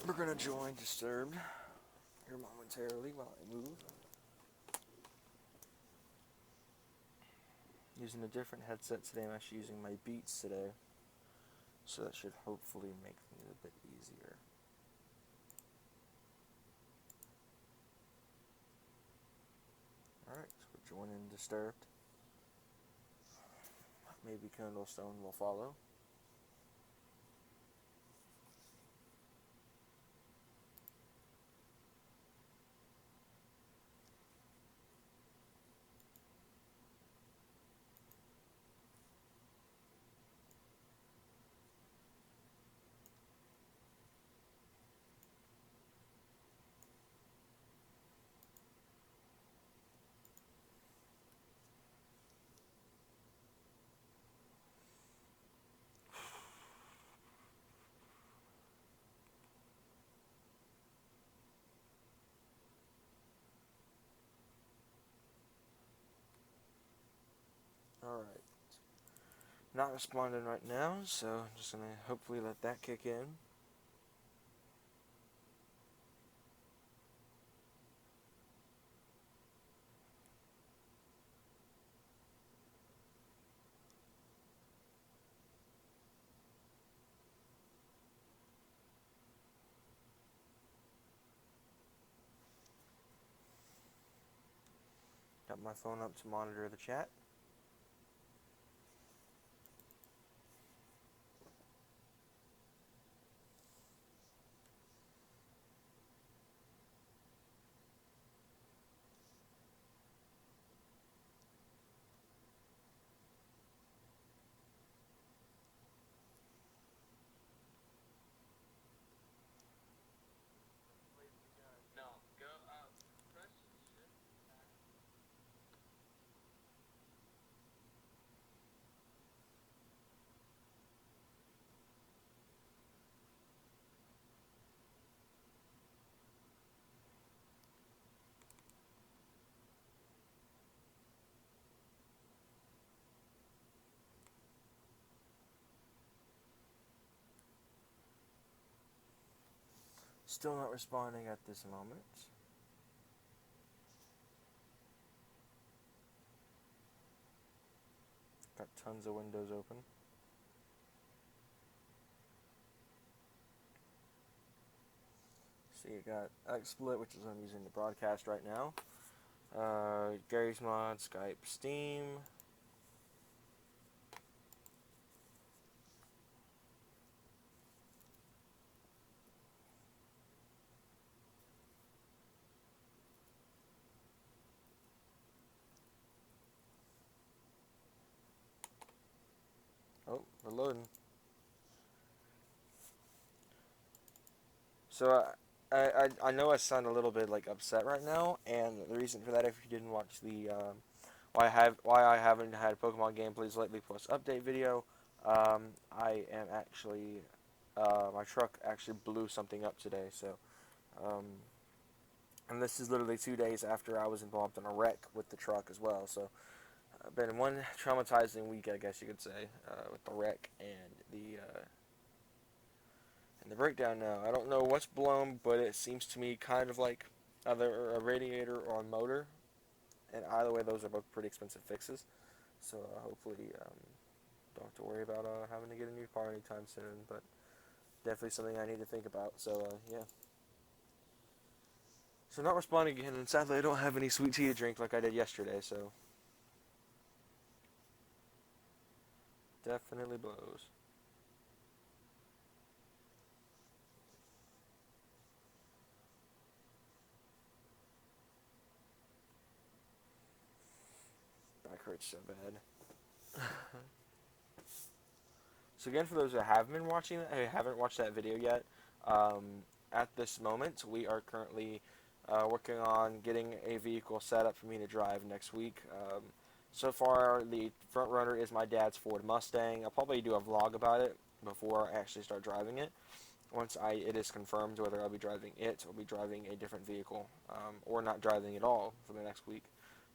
We're gonna join Disturbed here momentarily while I move. Using a different headset today, I'm actually using my Beats today, so that should hopefully make things a bit easier. Alright, so we're joining Disturbed. Maybe Candlestone will follow. Alright. Not responding right now, so I'm just gonna hopefully let that kick in. Got my phone up to monitor the chat. Still not responding at this moment. Got tons of windows open. So you got XSplit, which is what I'm using to broadcast right now. Gmod, Skype, Steam. Oh, we're loading. So I know I sound a little bit like upset right now, and the reason for that, if you didn't watch the why I haven't had Pokemon gameplays lately plus update video, I am actually my truck actually blew something up today. So, and this is literally 2 days after I was involved in a wreck with the truck as well. So, been one traumatizing week, I guess you could say, with the wreck and the breakdown now. I don't know what's blown, but it seems to me kind of like either a radiator or a motor. And either way, those are both pretty expensive fixes. So hopefully, don't have to worry about having to get a new car anytime soon. But definitely something I need to think about. So yeah. So not responding again, and sadly I don't have any sweet tea to drink like I did yesterday. So definitely blows. Back hurts so bad. So again, for those who have been watching, who haven't watched that video yet, at this moment we are currently working on getting a vehicle set up for me to drive next week. So far, the front runner is my dad's Ford Mustang. I'll probably do a vlog about it before I actually start driving it. Once it is confirmed whether I'll be driving it or be driving a different vehicle, or not driving at all for the next week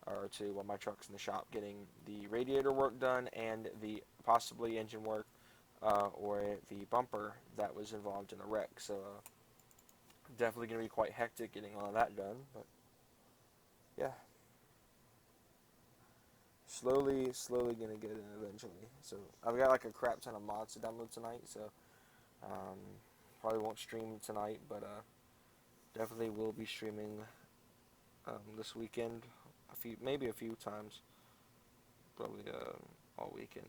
or two while my truck's in the shop getting the radiator work done and the possibly engine work or the bumper that was involved in the wreck. So Definitely going to be quite hectic getting all of that done, but yeah, slowly going to get it eventually. So I've got like a crap ton of mods to download tonight, so um, probably won't stream tonight, but definitely will be streaming this weekend, maybe a few times, probably all weekend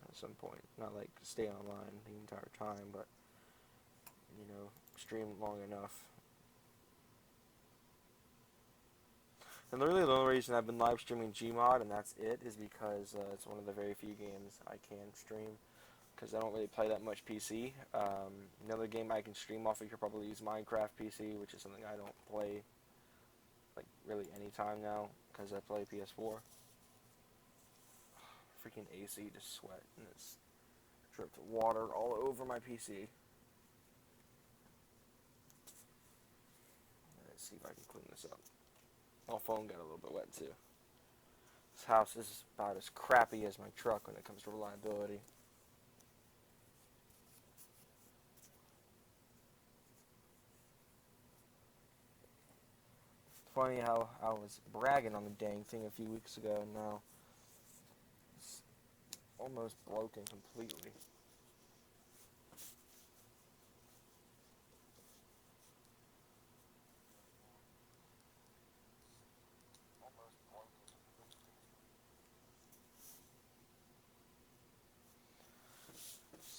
at some point. Not like stay online the entire time, but stream long enough. And really the only reason I've been live streaming Gmod, and that's it, is because it's one of the very few games I can stream, because I don't really play that much PC. Another game I can stream off of here probably is Minecraft PC, which is something I don't play like really any time now, because I play PS4. Freaking AC just sweat, and it's dripped water all over my PC. Let's see if I can clean this up. My phone got a little bit wet too. This house is about as crappy as my truck when it comes to reliability. Funny how I was bragging on the dang thing a few weeks ago, and now it's almost broken completely.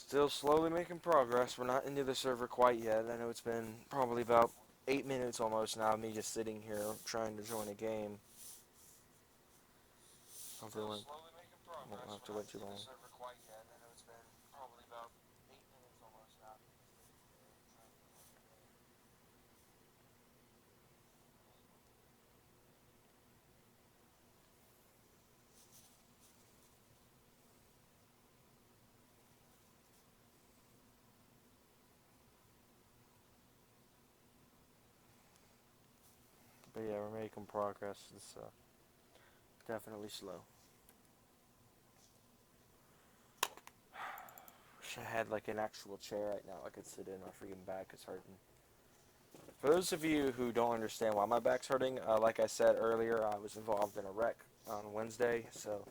Still slowly making progress. We're not into the server quite yet. I know it's been probably about 8 minutes almost now of me just sitting here trying to join a game. Hopefully won't have to wait too long. But yeah, we're making progress. It's definitely slow. Wish I had like an actual chair right now I could sit in. My freaking back is hurting. For those of you who don't understand why my back's hurting, like I said earlier, I was involved in a wreck on Wednesday, so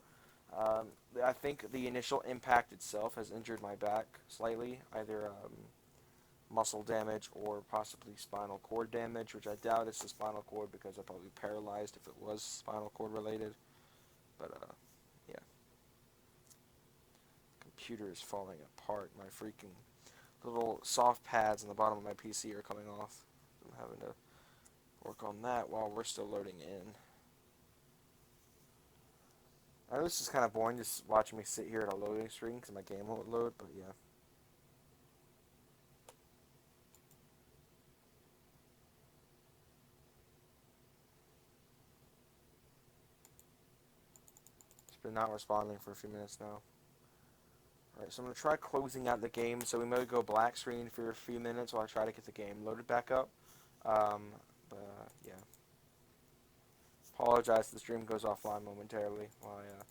um, I think the initial impact itself has injured my back slightly, either muscle damage or possibly spinal cord damage, which I doubt is the spinal cord because I'd probably be paralyzed if it was spinal cord related. But yeah, computer is falling apart. My freaking little soft pads on the bottom of my PC are coming off. I'm having to work on that while we're still loading in. I know this is kind of boring just watching me sit here at a loading screen because my game won't load, but yeah. It's been not responding for a few minutes now. Alright, so I'm going to try closing out the game, so we may go black screen for a few minutes while I try to get the game loaded back up. But yeah. Apologize if the stream goes offline momentarily while I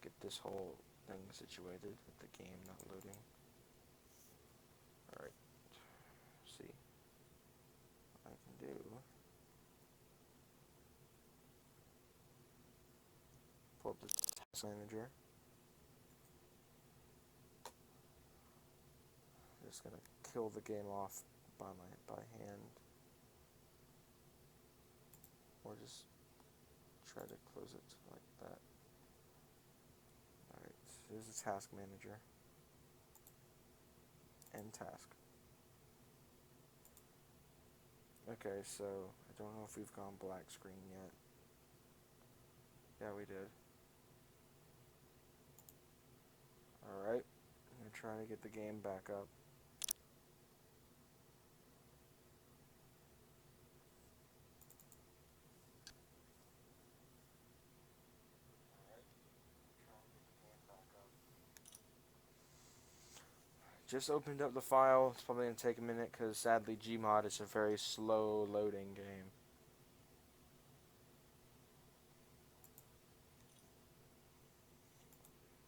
get this whole thing situated with the game not loading. Alright, see what I can do. Pull up the task manager. Just gonna kill the game off by hand, or just try to close it like that. Alright, so here's the task manager. End task. Okay, so I don't know if we've gone black screen yet. Yeah, we did. Alright, I'm gonna try to get the game back up. Just opened up the file. It's probably going to take a minute because sadly Gmod is a very slow loading game.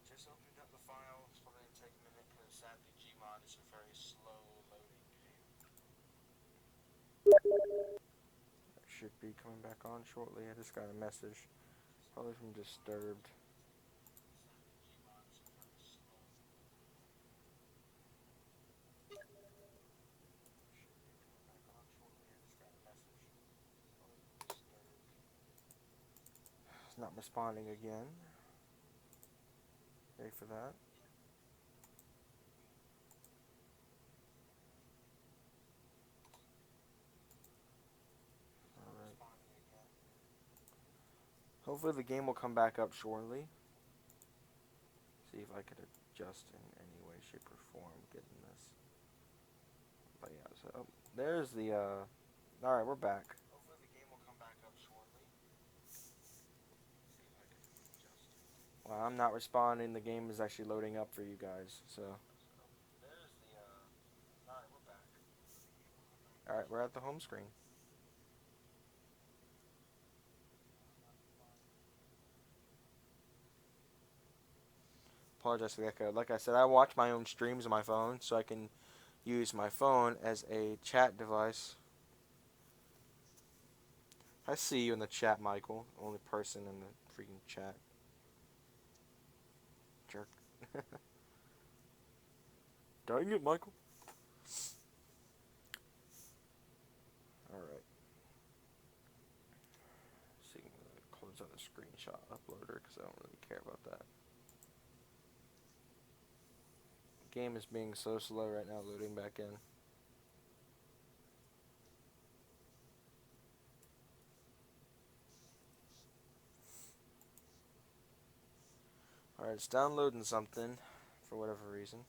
Just opened up the file. It's probably going to take a minute because sadly Gmod is a very slow loading game. be coming back on shortly. I just got a message, probably from Disturbed. It's not responding again. Ready for that? Alright. Hopefully the game will come back up shortly. See if I could adjust in any way, shape, or form getting this. But yeah, so there's the alright, we're back. Hopefully the game will come back up shortly. Well, I'm not responding, the game is actually loading up for you guys, so there's the alright, we're back. Alright, we're at the home screen. Apologize for the echo. Like I said, I watch my own streams on my phone, so I can use my phone as a chat device. I see you in the chat, Michael. Only person in the freaking chat. Jerk. Dang it, Michael. Alright. See, I'm going to close out the screenshot uploader because I don't really care about that. Game is being so slow right now, loading back in. Alright, it's downloading something for whatever reason.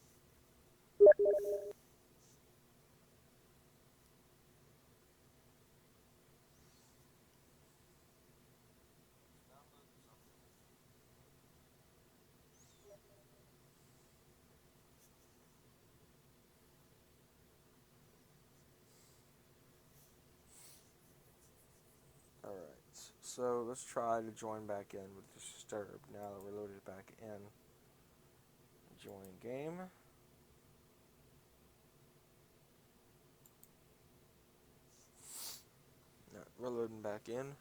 Alright, so let's try to join back in with Disturb now that we're loaded back in. Join game. Alright, we're loading back in.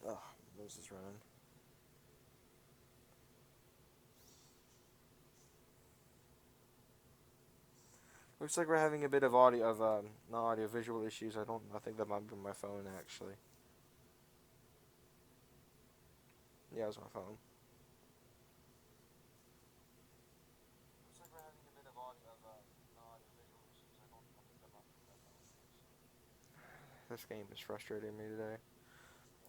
Oh, this is running. Looks like we're having a bit of audio not audio visual issues. I think that might be my phone actually. Yeah, it was my phone. Looks like we're having a bit of audio visual issues. I think that might be my phone actually. This game is frustrating me today.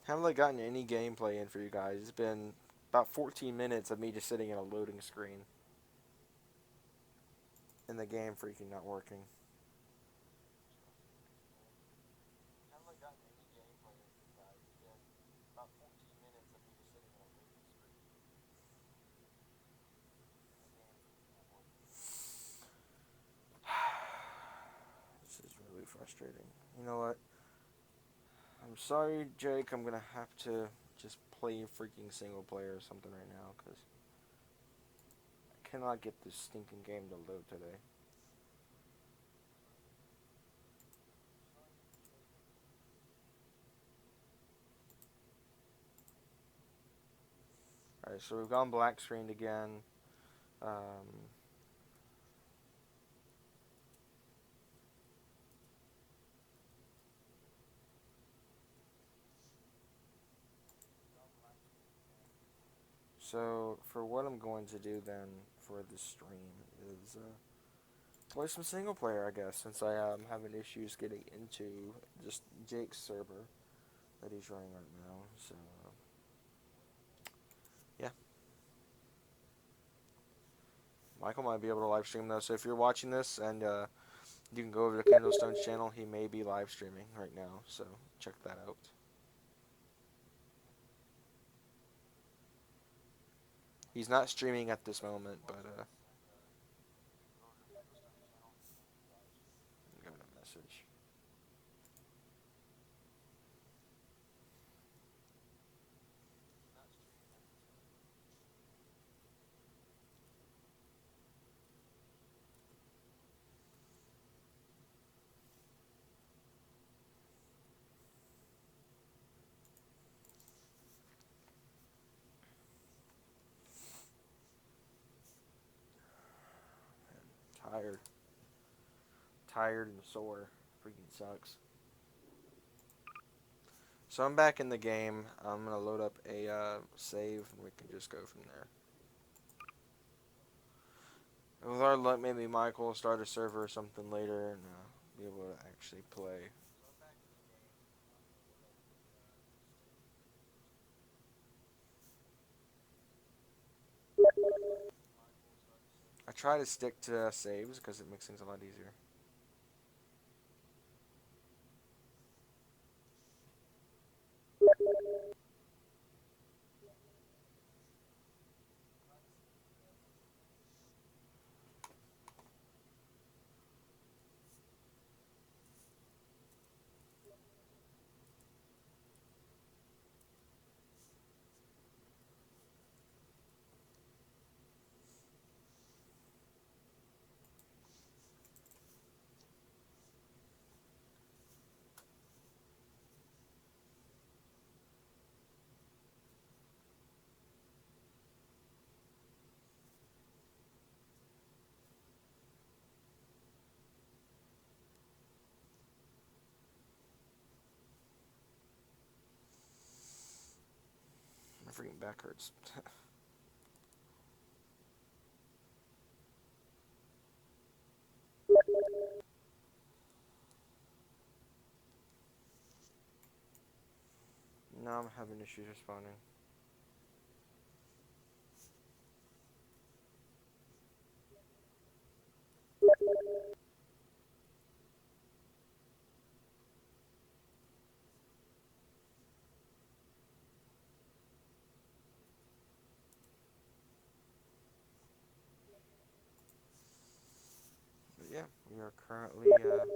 Haven't like gotten any gameplay in for you guys. It's been about 14 minutes of me just sitting in a loading screen. And the game freaking not working. This is really frustrating. You know what? I'm sorry, Jake. I'm gonna have to just play freaking single player or something right now because I cannot get this stinking game to load today. Alright, so we've gone black screened again. So for what I'm going to do then for this stream is play some single player, I guess, since I am having issues getting into just Jake's server that he's running right now. So yeah, Michael might be able to live stream though. So if you're watching this and you can go over to Candlestone's channel, he may be live streaming right now. So check that out. He's not streaming at this moment, but got a message. tired. Tired and sore. Freaking sucks. So I'm back in the game. I'm going to load up a save, and we can just go from there. And with our luck, maybe Michael will start a server or something later and be able to actually play. I try to stick to saves because it makes things a lot easier. My freaking back hurts. Now I'm having issues responding. But yeah, we are currently waiting on.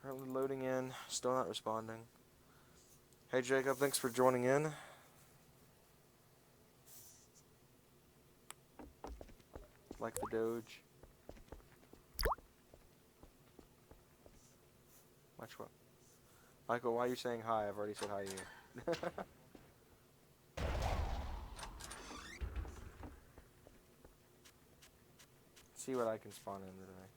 Currently loading in. Still not responding. Hey Jacob, thanks for joining in. Like the Doge. Watch what? Michael, why are you saying hi? I've already said hi to you. See what I can spawn in today.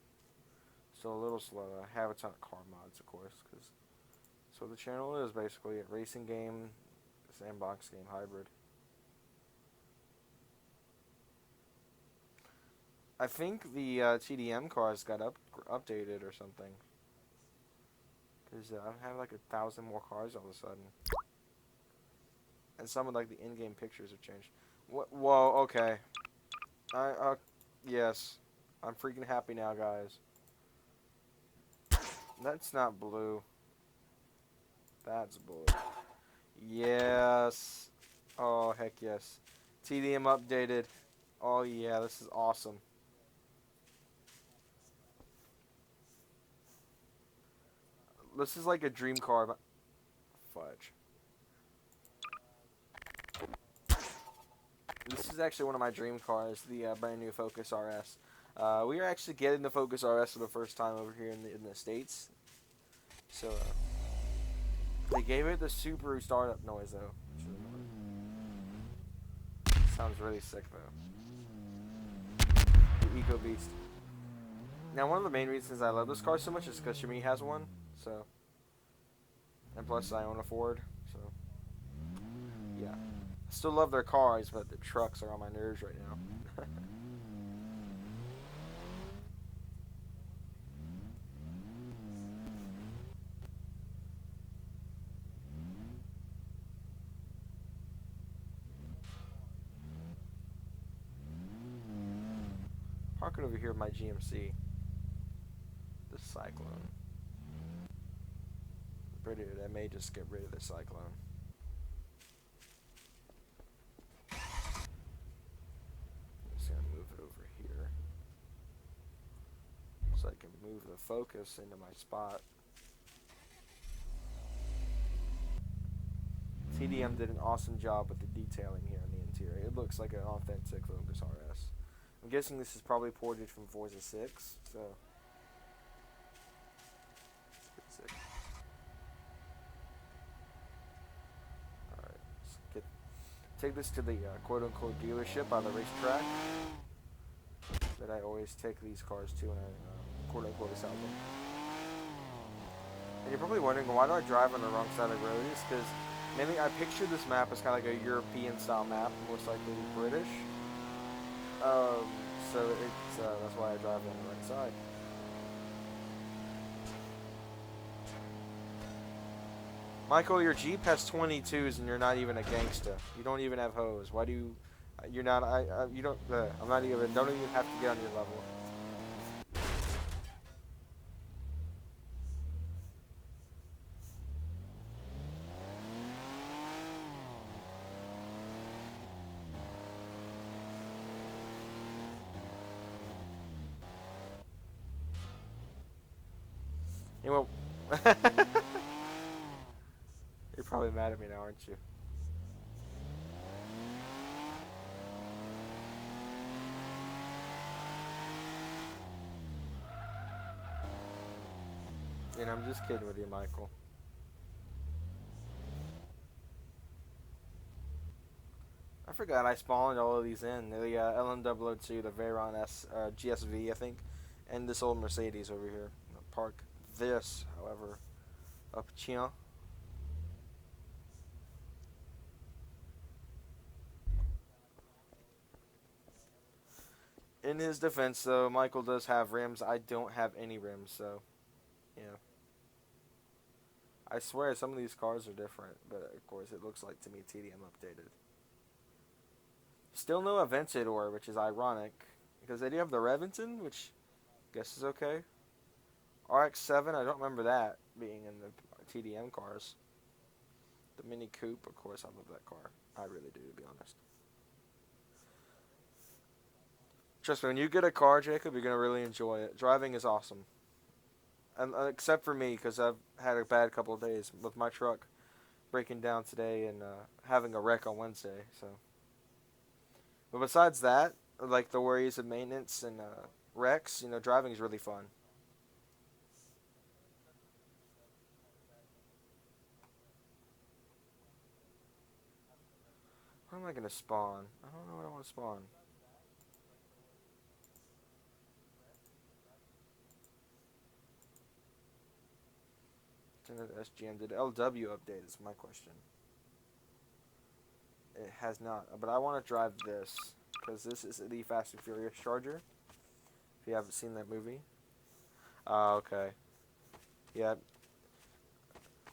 Still a little slow. I have a ton of car mods, of course, because so the channel is basically a racing game, sandbox game hybrid. I think the TDM cars got updated or something. Because I have like 1,000 more cars all of a sudden. And some of like the in-game pictures have changed. Whoa, okay. Yes. I'm freaking happy now, guys. That's not blue. That's blue. Yes. Oh, heck yes. TDM updated. Oh, yeah, this is awesome. This is like a dream car. Fudge. This is actually one of my dream cars, the brand new Focus RS. We are actually getting the Focus RS for the first time over here in the States. So, they gave it the Subaru startup noise, though. Sounds really sick, though. The Eco Beast. Now, one of the main reasons I love this car so much is because Shimi has one, so. And plus, I own a Ford, so. Yeah. I still love their cars, but the trucks are on my nerves right now. Parking over here with my GMC. The Cyclone. I may just get rid of the Cyclone. I'm just gonna move it over here. So I can move the Focus into my spot. TDM did an awesome job with the detailing here on the interior. It looks like an authentic Focus RS. I'm guessing this is probably ported from Forza 6, so it's pretty sick. take this to the quote-unquote dealership by the racetrack that I always take these cars to when I quote-unquote sell them. And you're probably wondering, why do I drive on the wrong side of the road? It's because mainly I picture this map as kind of like a European-style map, most likely British. Um, so it's that's why I drive on the right side. Michael, your Jeep has 22s and you're not even a gangsta. You don't even have hose. Why do you? You're not. You don't. I'm not even. Don't even have to get on your level. You know, you're probably mad at me now, aren't you? And I'm just kidding with you, Michael. I forgot I spawned all of these in. The LM002, the Veyron GSV, I think, and this old Mercedes over here. Park this, however, up here. In his defense, though, Michael does have rims. I don't have any rims, so, yeah. I swear some of these cars are different, but of course it looks like to me TDM updated. Still no Aventador, which is ironic, because they do have the Reventon, which I guess is okay. RX-7, I don't remember that being in the TDM cars. The Mini Coupe, of course, I love that car. I really do, to be honest. Trust me, when you get a car, Jacob, you're going to really enjoy it. Driving is awesome. And, except for me, because I've had a bad couple of days with my truck breaking down today and having a wreck on Wednesday. So, but besides that, like the worries of maintenance and wrecks, driving is really fun. What am I going to spawn? I don't know what I want to spawn. SGM, did LW update is my question. It has not, but I want to drive this because this is the Fast and Furious Charger. If you haven't seen that movie, okay, yeah.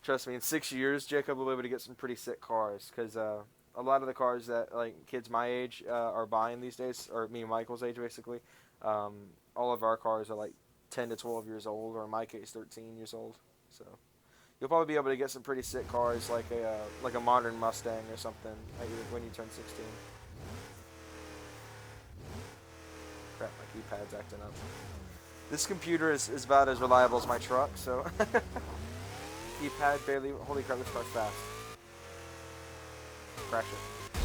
Trust me, in 6 years, Jacob will be able to get some pretty sick cars because a lot of the cars that like kids my age are buying these days, or me and Michael's age basically, all of our cars are like 10 to 12 years old, or in my case, 13 years old. So you'll probably be able to get some pretty sick cars like a modern Mustang or something when you turn 16. Crap, my keypad's acting up. This computer is about as reliable as my truck, so keypad barely. Holy crap, this car's fast. Crash it.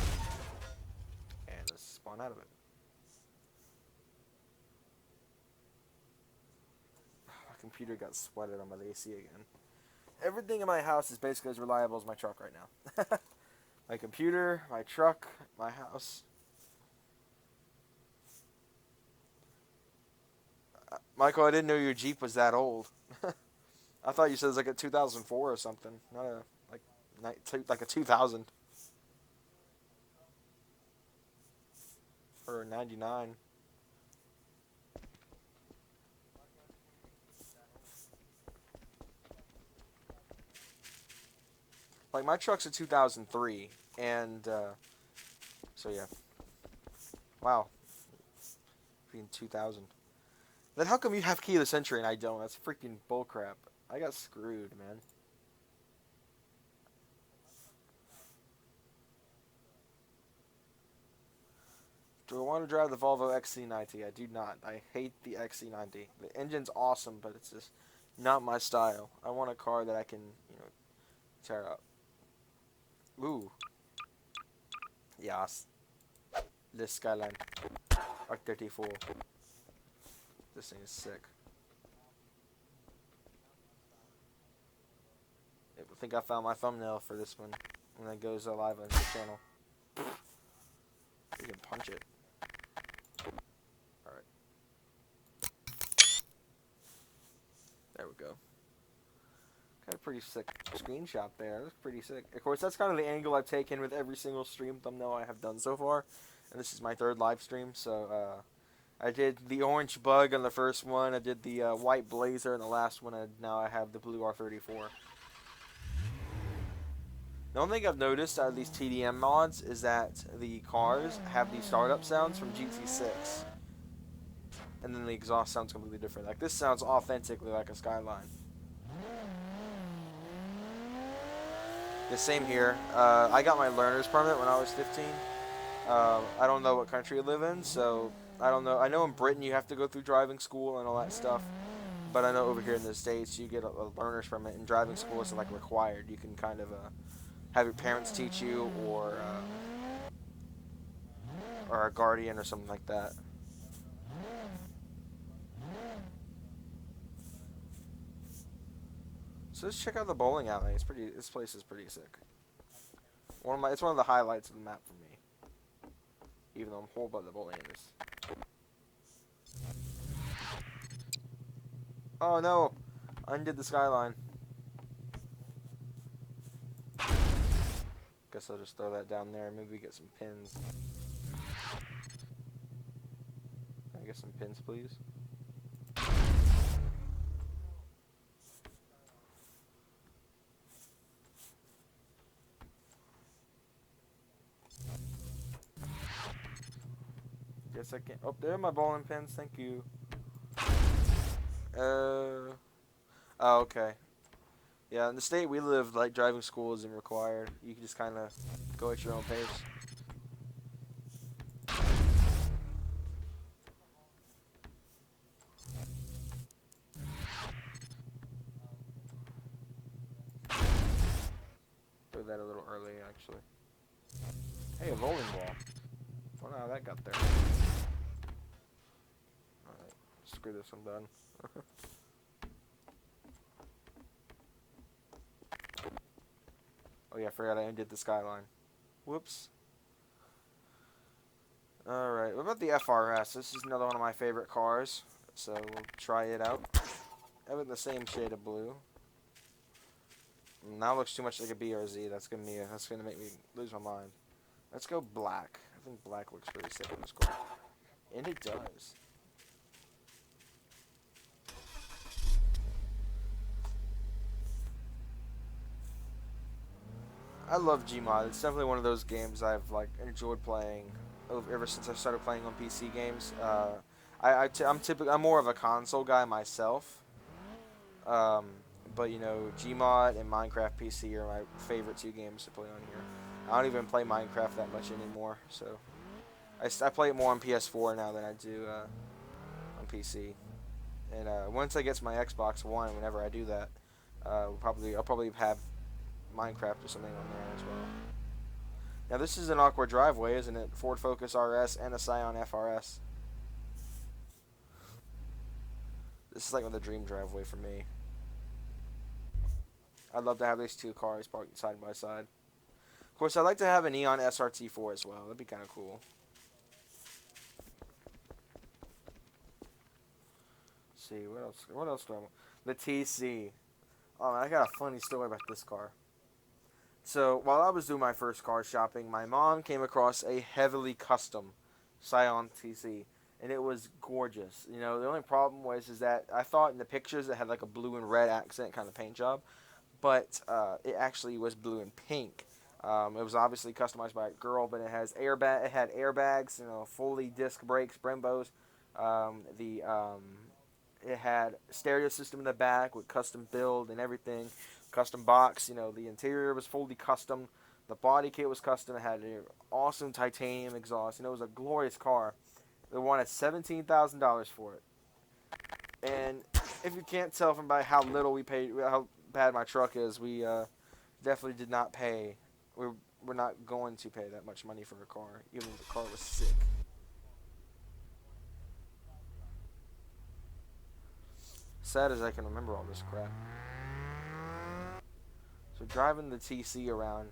And let's spawn out of it. My computer got sweated on my AC again. Everything in my house is basically as reliable as my truck right now. My computer, my truck, my house. Michael, I didn't know your Jeep was that old. I thought you said it was like a 2004 or something, not a like a 2000 or a 99. Like my truck's a 2003, and so yeah. Wow, freaking 2000. Then how come you have keyless entry and I don't? That's freaking bullcrap. I got screwed, man. Do I want to drive the Volvo XC90? I do not. I hate the XC90. The engine's awesome, but it's just not my style. I want a car that I can, tear up. Ooh. Yes. This Skyline. R34. This thing is sick. I think I found my thumbnail for this one when it goes live on the channel. punch it. Alright. There we go. Got a pretty sick screenshot there. That's pretty sick. Of course, that's kind of the angle I've taken with every single stream thumbnail I have done so far. And this is my third live stream, so I did the orange bug on the first one. I did the white blazer in the last one, and now I have the blue R34. The only thing I've noticed out of these TDM mods is that the cars have the startup sounds from GT6. And then the exhaust sounds completely different. Like, this sounds authentically like a Skyline. The same here. I got my learner's permit when I was 15. I don't know what country you live in, so I don't know. I know in Britain you have to go through driving school and all that stuff. But I know over here in the States you get a learner's permit, and driving school isn't like required. You can kind of have your parents teach you, or a guardian or something like that. So let's check out the bowling alley. This place is pretty sick. It's one of the highlights of the map for me. Even though I'm whole by the bowling in this. Oh no! Undid the skyline. Guess I'll just throw that down there. Maybe get some pins. Can I get some pins, please? Guess I can't. Oh, there are my bowling pins. Thank you. Oh, okay. Yeah, in the state we live, like, driving school isn't required. You can just kind of go at your own pace. Throw that a little early, actually. Hey, a bowling ball. I wonder how that got there. Alright, screw this, I'm done. Oh yeah, I forgot I undid the skyline. Whoops. Alright, what about the FRS? This is another one of my favorite cars, so we'll try it out. Having the same shade of blue. Now it looks too much like a BRZ. That's gonna make me lose my mind. Let's go black. I think black looks pretty sick in this car. And it does. I love Gmod. It's definitely one of those games I've enjoyed playing ever since I started playing on PC games. I'm more of a console guy myself. But you know, Gmod and Minecraft PC are my favorite two games to play on here. I don't even play Minecraft that much anymore, so I play it more on PS4 now than I do on PC. And once I get to my Xbox One, whenever I do that, I'll probably have Minecraft or something on there as well. Now this is an awkward driveway, isn't it? Ford Focus RS and a Scion FRS. This is like the dream driveway for me. I'd love to have these two cars parked side by side. Of course, I'd like to have a Neon SRT4 as well. That'd be kind of cool. Let's see, what else? What else do I want? The TC. Oh man, I got a funny story about this car. So, while I was doing my first car shopping, my mom came across a heavily custom Scion TC, and it was gorgeous. You know, the only problem was that I thought in the pictures it had like a blue and red accent kind of paint job, but it actually was blue and pink. It was obviously customized by a girl, but it had airbags, you know, fully disc brakes, Brembos. It had stereo system in the back with custom build and everything. Custom box, you know, the interior was fully custom. The body kit was custom. It had an awesome titanium exhaust. You know, it was a glorious car. They wanted $17,000 for it. And if you can't tell from by how little we paid, how bad my truck is, we definitely did not pay. We're not going to pay that much money for a car, even if the car was sick. Sad as I can remember all this crap. So driving the TC around,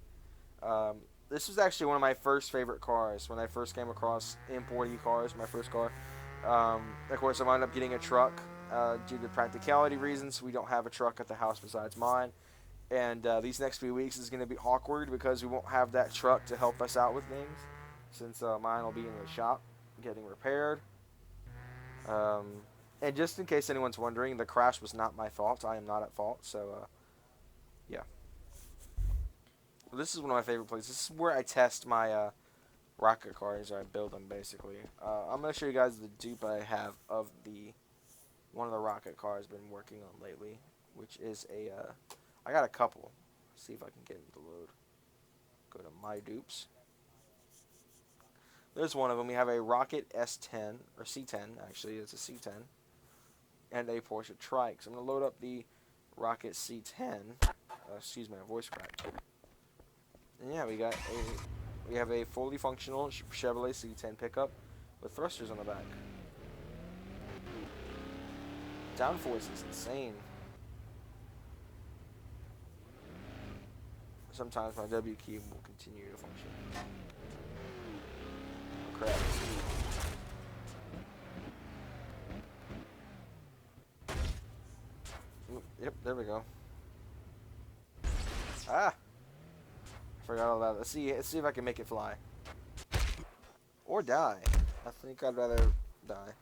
this was actually one of my first favorite cars when I first came across importy cars. My first car. Of course, I wound up getting a truck due to practicality reasons. We don't have a truck at the house besides mine, and these next few weeks is going to be awkward because we won't have that truck to help us out with things, since mine will be in the shop getting repaired. Um, and just in case anyone's wondering, the crash was not my fault. I am not at fault. So yeah. Well, this is one of my favorite places. This is where I test my rocket cars, or I build them basically. I'm gonna show you guys the dupe I have of the one of the rocket cars I've been working on lately, which is a I got a couple. Let's see if I can get into the load. Go to my dupes. There's one of them. We have a Rocket S10 or C10 actually. It's a C10 and a Porsche Trike. So I'm gonna load up the Rocket C10. Excuse my voice crack. And yeah, we have a fully functional Chevrolet C10 pickup with thrusters on the back. Downforce is insane. Sometimes my W key will continue to function. Oh crap. Yep, there we go. Ah! Forgot all that. Let's see if I can make it fly. Or die. I think I'd rather die.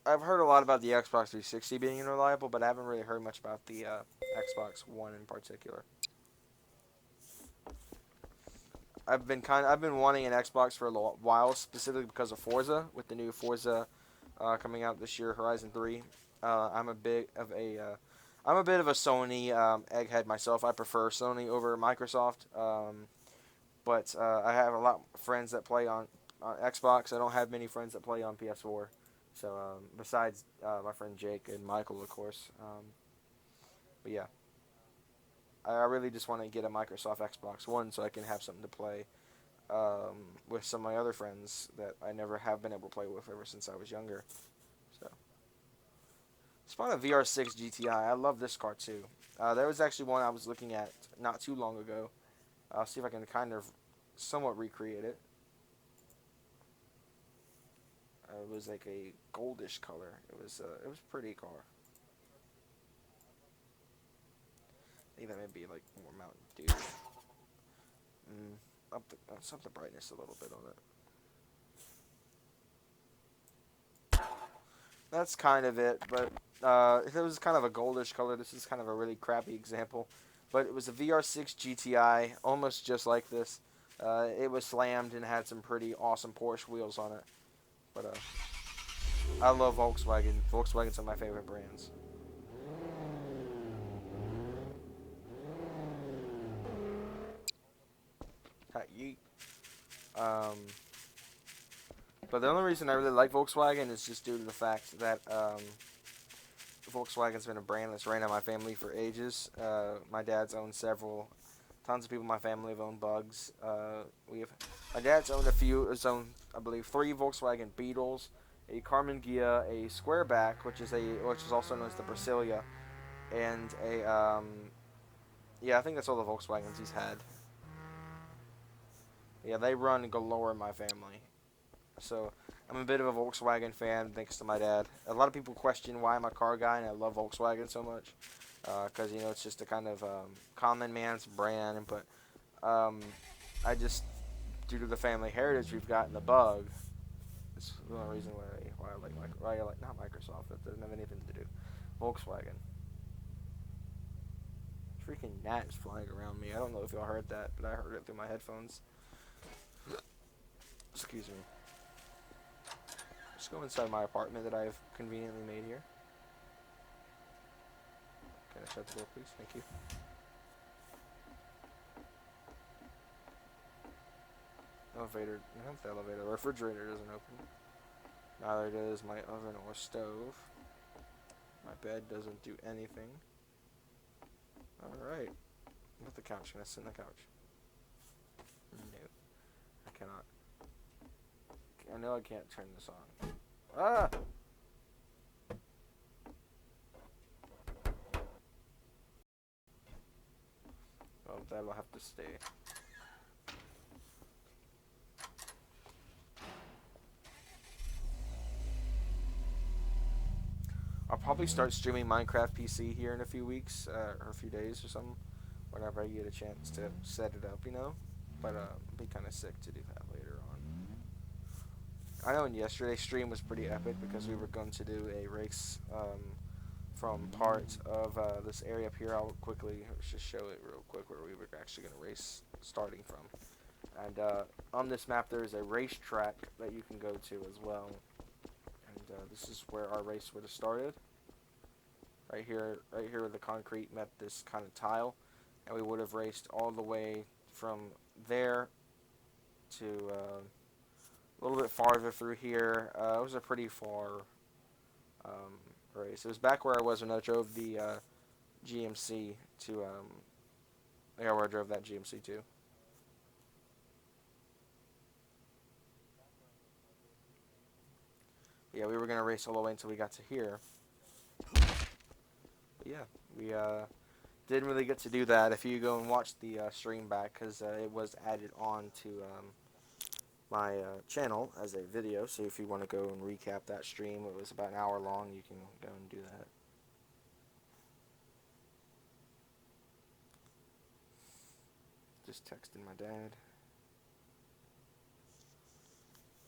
I've heard a lot about the Xbox 360 being unreliable, but I haven't really heard much about the Xbox One in particular. I've been wanting an Xbox for a while, specifically because of Forza, with the new Forza coming out this year, Horizon 3. I'm a bit of a Sony egghead myself. I prefer Sony over Microsoft, but I have a lot of friends that play on Xbox. I don't have many friends that play on PS4. So besides my friend Jake and Michael, of course. But yeah, I really just want to get a Microsoft Xbox One so I can have something to play with some of my other friends that I never have been able to play with ever since I was younger. So, spawned a VR6 GTI. I love this car too. There was actually one I was looking at not too long ago. I'll see if I can kind of somewhat recreate it. It was like a goldish color. It was a pretty car. I think that may be like more Mountain Dew. Let's up the brightness a little bit on it. That's kind of it, but it was kind of a goldish color. This is kind of a really crappy example, but it was a VR6 GTI, almost just like this. It was slammed and had some pretty awesome Porsche wheels on it. But I love Volkswagen. Volkswagen's one of my favorite brands. Yeet. But the only reason I really like Volkswagen is just due to the fact that Volkswagen's been a brand that's ran in my family for ages. My dad's owned several. Tons of people in my family have owned Bugs. My dad's owned has owned, I believe, 3 Volkswagen Beetles, a Karmann Ghia, a Squareback, which is also known as the Brasilia, and I think that's all the Volkswagens he's had. Yeah, they run galore in my family. So I'm a bit of a Volkswagen fan thanks to my dad. A lot of people question why I'm a car guy and I love Volkswagen so much. Because, it's just a kind of common man's brand. But I just, due to the family heritage we've got in the Bug, it's the only reason why I like not Microsoft. That doesn't have anything to do. Volkswagen. Freaking gnat is flying around me. I don't know if y'all heard that, but I heard it through my headphones. Excuse me. Let's go inside my apartment that I've conveniently made here. Can I shut the door, please? Thank you. Elevator. Not the elevator. The refrigerator doesn't open. Neither does my oven or stove. My bed doesn't do anything. Alright. With the couch. Can I sit on the couch? No. I cannot. I know I can't turn this on. Ah! Well, that'll have to stay. I'll probably start streaming Minecraft PC here in a few weeks, or a few days or something, whenever I get a chance to set it up, you know? But it'd be kind of sick to do that later on. I know yesterday's stream was pretty epic because we were going to do a race from part of this area up here. I'll quickly just show it real quick where we were actually going to race starting from. And on this map there is a racetrack that you can go to as well. And this is where our race would have started. Right here where the concrete met this kind of tile. And we would have raced all the way from there to a little bit farther through here. It was a pretty far race. It was back where I was when I drove the GMC to, yeah, where I drove that GMC to. Yeah, we were going to race all the way until we got to here. But yeah, we didn't really get to do that. If you go and watch the stream back, because it was added on to my channel as a video, so if you want to go and recap that stream, it was about an hour long, you can go and do that. Just texting my dad.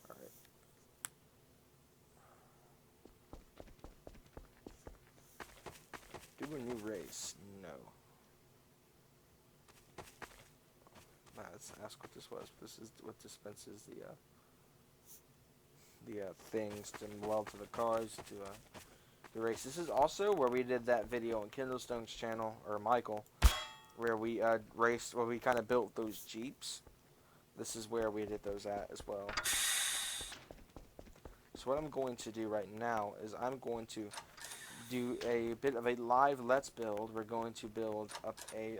Alright. Do a new race? No. Let's ask what this was. This is what dispenses the things to weld to the cars to the race. This is also where we did that video on Kindlestone's channel, or Michael, where we raced, where we kind of built those Jeeps. This is where we did those at as well. So what I'm going to do right now is I'm going to do a bit of a live let's build. We're going to build up a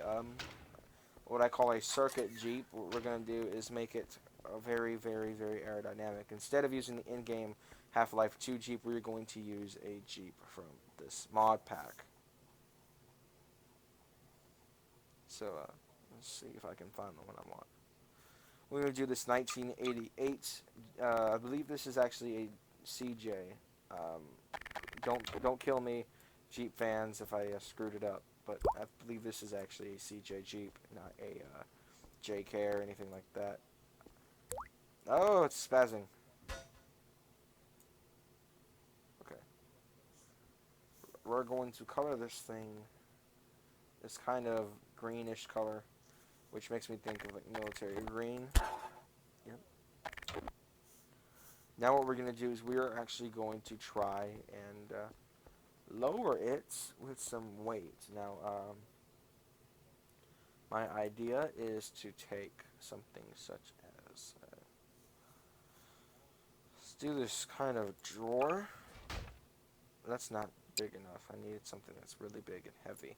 what I call a circuit Jeep. What we're going to do is make it very, very, very aerodynamic. Instead of using the in-game Half-Life 2 Jeep, we're going to use a Jeep from this mod pack. So let's see if I can find the one I want. We're going to do this 1988. I believe this is actually a CJ. Don't kill me, Jeep fans, if I screwed it up. But I believe this is actually a CJ Jeep, not a JK or anything like that. Oh, it's spazzing. Okay. We're going to color this thing this kind of greenish color, which makes me think of like military green. Yep. Now what we're going to do is we are actually going to try and lower it with some weight. Now, my idea is to take something such as, let's do this kind of drawer. That's not big enough. I needed something that's really big and heavy.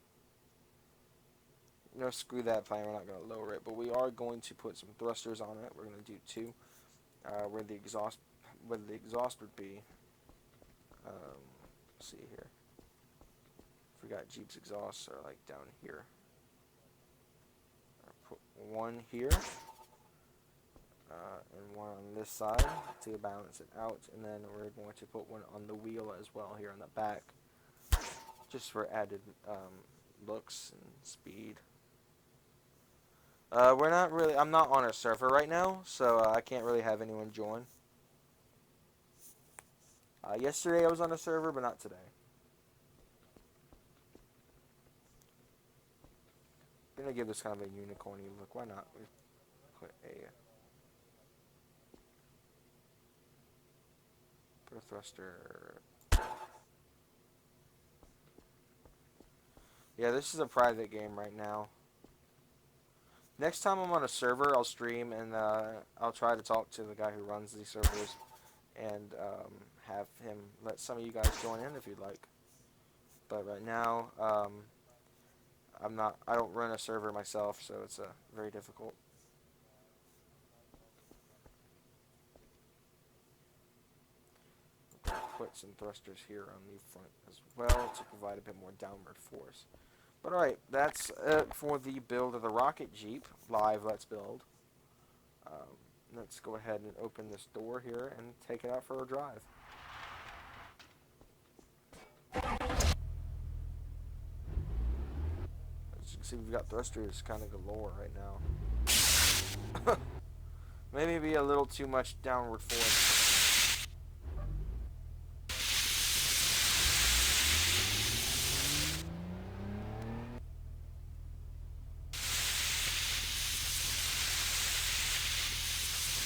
No, screw that plan. We're not going to lower it, but we are going to put some thrusters on it. We're going to do two, where the exhaust would be. Let's see here. We got Jeep's exhausts are like down here. I put one here, and one on this side to balance it out, and then we're going to put one on the wheel as well here on the back, just for added looks and speed. I'm not on a server right now, so I can't really have anyone join. Yesterday I was on a server, but not today. I'm gonna give this kind of a unicorny look. Why not? We put a thruster. Yeah, this is a private game right now. Next time I'm on a server, I'll stream and I'll try to talk to the guy who runs these servers and have him let some of you guys join in if you'd like. But right now, I don't run a server myself, so it's very difficult. Put some thrusters here on the front as well to provide a bit more downward force. But alright, that's it for the build of the Rocket Jeep. Live, let's build. Let's go ahead and open this door here and take it out for a drive. As you can see, we've got thrusters kind of galore right now. Maybe be a little too much downward force.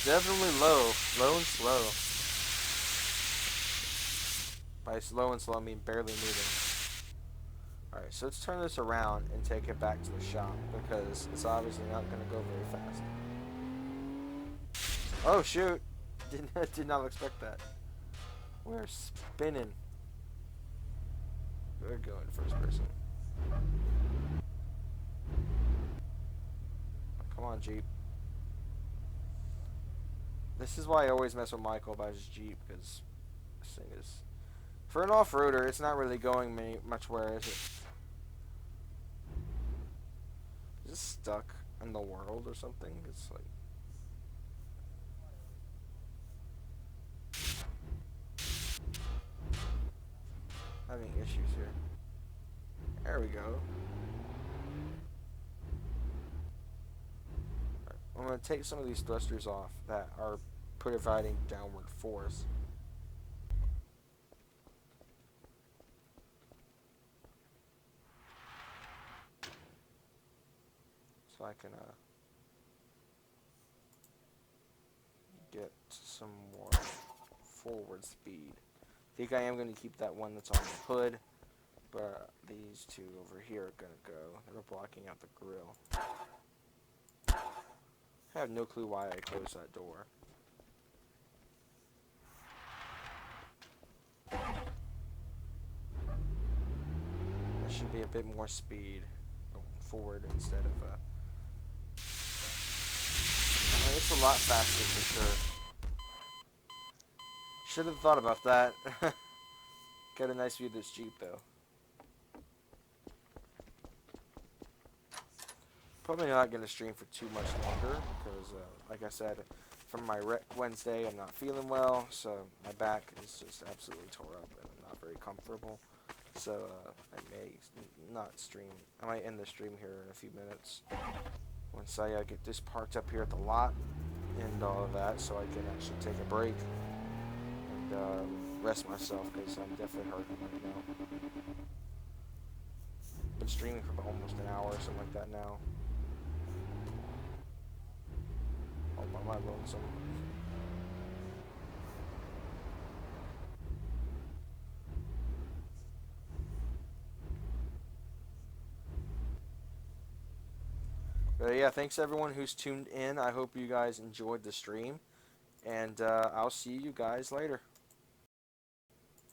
Definitely low and slow. By slow and slow, I mean barely moving. Alright, so let's turn this around and take it back to the shop, because it's obviously not going to go very fast. Oh shoot! Did not expect that. We're spinning. We're going first person. Come on, Jeep. This is why I always mess with Michael about his Jeep, because this thing is... For an off-roader, it's not really going much where, is it? Is it stuck in the world or something? It's like... having issues here. There we go. Right. I'm going to take some of these thrusters off that are providing downward force. So I can get some more forward speed. I think I am going to keep that one that's on the hood, but these two over here are going to go. They're blocking out the grill. I have no clue why I closed that door. There should be a bit more speed going forward instead of it's a lot faster for sure. Should have thought about that. Get a nice view of this Jeep though. Probably not going to stream for too much longer because, like I said, from my rec Wednesday, I'm not feeling well, so my back is just absolutely tore up and I'm not very comfortable. So I may not stream. I might end the stream here in a few minutes once I get this parked up here at the lot and all of that, so I can actually take a break and rest myself because I'm definitely hurting right now. Been streaming for almost an hour or something like that now. Oh, am I lonesome? But yeah, thanks everyone who's tuned in. I hope you guys enjoyed the stream, and I'll see you guys later.